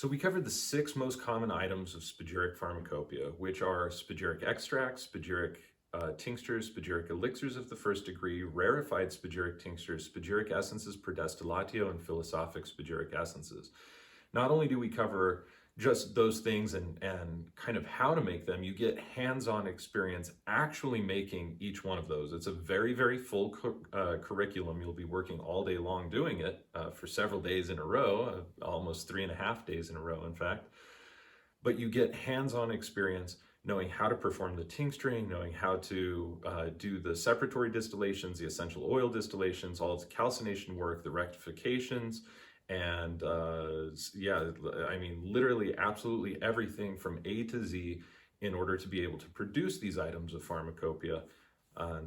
So we covered the 6 most common items of spagyric pharmacopoeia, which are spagyric extracts, spagyric tinctures, spagyric elixirs of the first degree, rarefied spagyric tinctures, spagyric essences per destillatio, and philosophic spagyric essences. Not only do we cover just those things and kind of how to make them, you get hands-on experience actually making each one of those. It's a very, very full curriculum. You'll be working all day long doing it for several days in a row, almost 3.5 days in a row, in fact. But you get hands-on experience knowing how to perform the tincturing, knowing how to do the separatory distillations, the essential oil distillations, all the calcination work, the rectifications, and yeah, I mean, literally absolutely everything from A to Z in order to be able to produce these items of pharmacopoeia.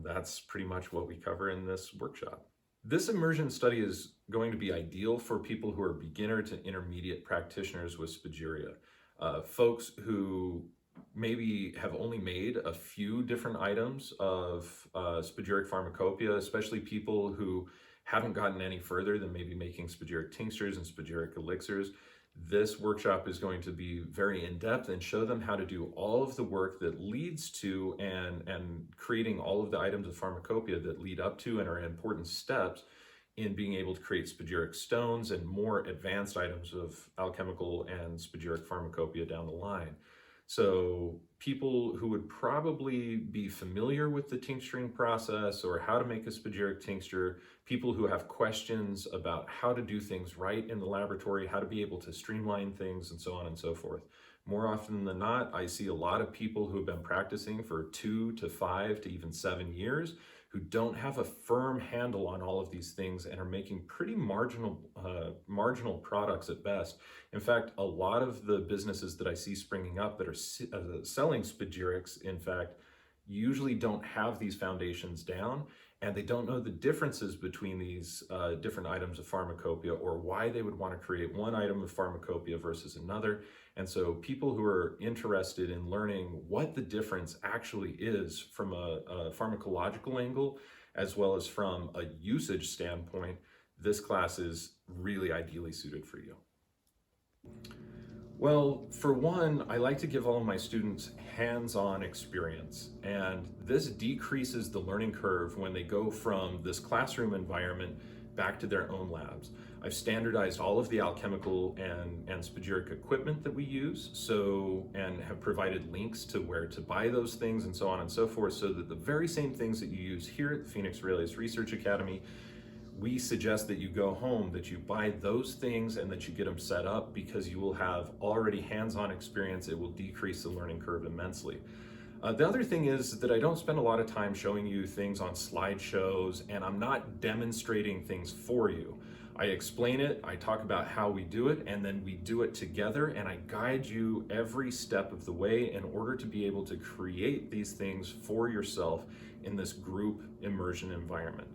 That's pretty much what we cover in this workshop. This immersion study is going to be ideal for people who are beginner to intermediate practitioners with spagyria. Folks who maybe have only made a few different items of spagyric pharmacopoeia, especially people who haven't gotten any further than maybe making spagyric tinctures and spagyric elixirs. This workshop is going to be very in-depth and show them how to do all of the work that leads to and creating all of the items of pharmacopoeia that lead up to and are important steps in being able to create spagyric stones and more advanced items of alchemical and spagyric pharmacopoeia down the line. So people who would probably be familiar with the tincturing process or how to make a spagyric tincture, people who have questions about how to do things right in the laboratory, how to be able to streamline things, and so on and so forth. More often than not, I see a lot of people who have been practicing for 2 to 5 to even 7 years who don't have a firm handle on all of these things and are making pretty marginal products at best. In fact, a lot of the businesses that I see springing up that are selling spagyrics, in fact, usually don't have these foundations down, and they don't know the differences between these different items of pharmacopoeia or why they would want to create one item of pharmacopoeia versus another. And so people who are interested in learning what the difference actually is from a pharmacological angle, as well as from a usage standpoint, this class is really ideally suited for you. Well, for one, I like to give all of my students hands-on experience, and this decreases the learning curve when they go from this classroom environment back to their own labs. I've standardized all of the alchemical and spagyric equipment that we use, and have provided links to where to buy those things and so on and so forth, so that the very same things that you use here at the Phoenix Aurelius Research Academy, we suggest that you go home, that you buy those things and that you get them set up, because you will have already hands-on experience. It will decrease the learning curve immensely. The other thing is that I don't spend a lot of time showing you things on slideshows, and I'm not demonstrating things for you. I explain it, I talk about how we do it, and then we do it together, and I guide you every step of the way in order to be able to create these things for yourself in this group immersion environment.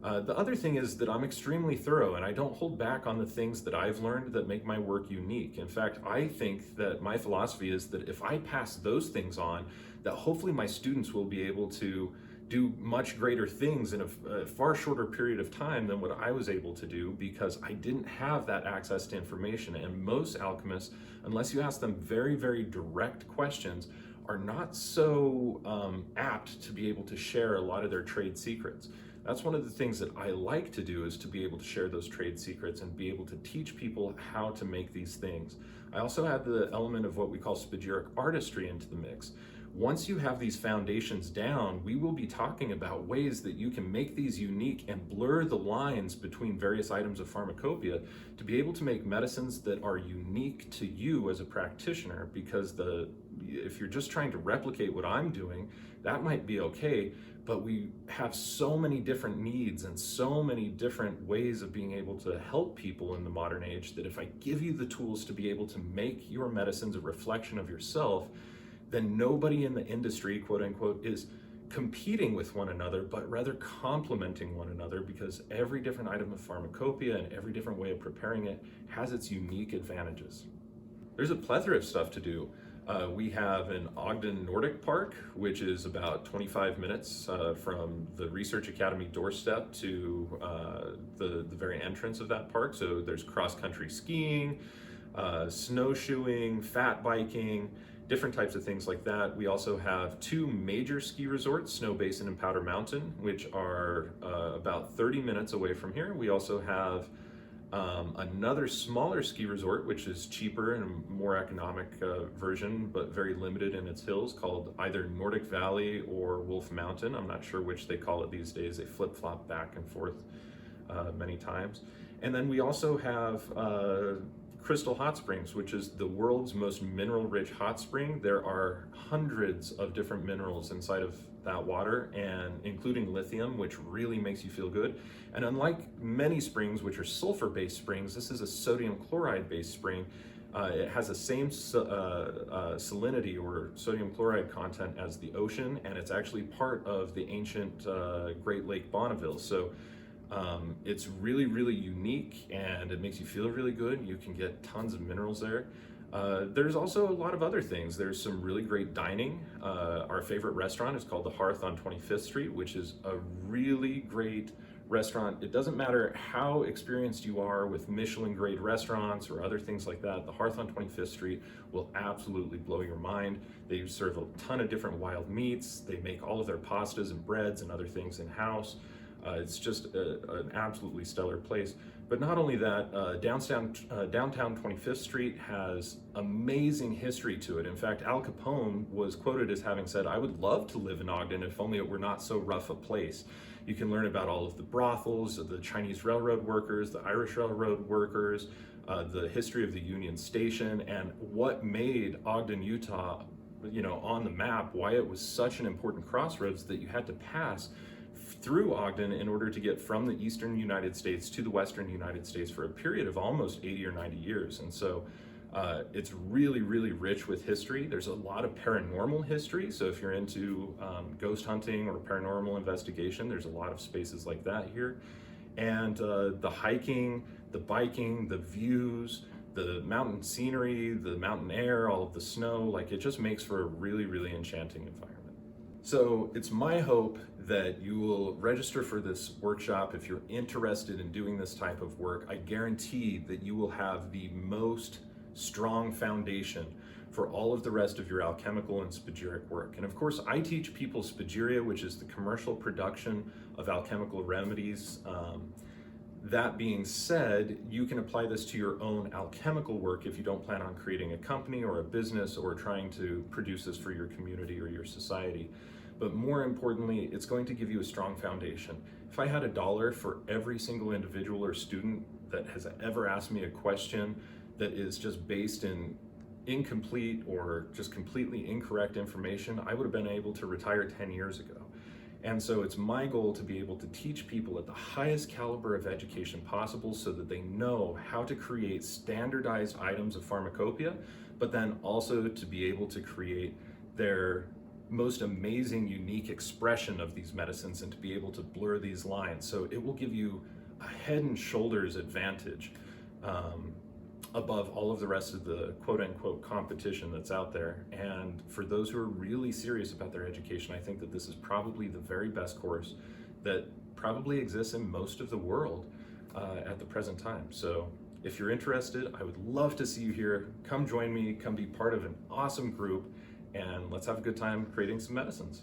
The other thing is that I'm extremely thorough, and I don't hold back on the things that I've learned that make my work unique. In fact, I think that my philosophy is that if I pass those things on, that hopefully my students will be able to do much greater things in a far shorter period of time than what I was able to do, because I didn't have that access to information. And most alchemists, unless you ask them very, very direct questions, are not so apt to be able to share a lot of their trade secrets. That's one of the things that I like to do, is to be able to share those trade secrets and be able to teach people how to make these things. I also add the element of what we call spagyric artistry into the mix. Once you have these foundations down, we will be talking about ways that you can make these unique and blur the lines between various items of pharmacopoeia to be able to make medicines that are unique to you as a practitioner, because if you're just trying to replicate what I'm doing, that might be okay, but we have so many different needs and so many different ways of being able to help people in the modern age, that if I give you the tools to be able to make your medicines a reflection of yourself, then nobody in the industry, quote unquote, is competing with one another, but rather complementing one another, because every different item of pharmacopoeia and every different way of preparing it has its unique advantages. There's a plethora of stuff to do. We have an Ogden Nordic Park, which is about 25 minutes from the Research Academy doorstep to the very entrance of that park. So there's cross-country skiing, snowshoeing, fat biking, different types of things like that. We also have 2 major ski resorts, Snow Basin and Powder Mountain, which are about 30 minutes away from here. We also have another smaller ski resort, which is cheaper and more economic version, but very limited in its hills, called either Nordic Valley or Wolf Mountain. I'm not sure which they call it these days. They flip-flop back and forth many times. And then we also have Crystal Hot Springs, which is the world's most mineral-rich hot spring. There are hundreds of different minerals inside of that water, and including lithium, which really makes you feel good. And unlike many springs, which are sulfur-based springs, this is a sodium chloride-based spring. It has the same salinity or sodium chloride content as the ocean, and it's actually part of the ancient Great Lake Bonneville. So it's really, really unique, and it makes you feel really good. You can get tons of minerals there. There's also a lot of other things. There's some really great dining. Our favorite restaurant is called The Hearth on 25th Street, which is a really great restaurant. It doesn't matter how experienced you are with Michelin grade restaurants or other things like that, The Hearth on 25th Street will absolutely blow your mind. They serve a ton of different wild meats. They make all of their pastas and breads and other things in-house. It's just an absolutely stellar place. But not only that, downtown 25th Street has amazing history to it. In fact, Al Capone was quoted as having said, "I would love to live in Ogden if only it were not so rough a place." You can learn about all of the brothels, the Chinese railroad workers, the Irish railroad workers, the history of the Union Station, and what made Ogden, Utah, on the map, why it was such an important crossroads that you had to pass through Ogden in order to get from the eastern United States to the western United States for a period of almost 80 or 90 years. And so it's really, really rich with history. There's a lot of paranormal history. So if you're into ghost hunting or paranormal investigation, there's a lot of spaces like that here. And the hiking, the biking, the views, the mountain scenery, the mountain air, all of the snow, like it just makes for a really, really enchanting environment. So it's my hope that you will register for this workshop if you're interested in doing this type of work. I guarantee that you will have the most strong foundation for all of the rest of your alchemical and spagyric work. And of course, I teach people Spagyria, which is the commercial production of alchemical remedies. That being said, you can apply this to your own alchemical work if you don't plan on creating a company or a business or trying to produce this for your community or your society. But more importantly, it's going to give you a strong foundation. If I had $1 for every single individual or student that has ever asked me a question that is just based in incomplete or just completely incorrect information, I would have been able to retire 10 years ago. And so it's my goal to be able to teach people at the highest caliber of education possible so that they know how to create standardized items of pharmacopoeia, but then also to be able to create their most amazing, unique expression of these medicines and to be able to blur these lines. So it will give you a head and shoulders advantage above all of the rest of the quote-unquote competition that's out there. And for those who are really serious about their education, I think that this is probably the very best course that probably exists in most of the world at the present time. So if you're interested, I would love to see you here. Come join me, come be part of an awesome group, and let's have a good time creating some medicines.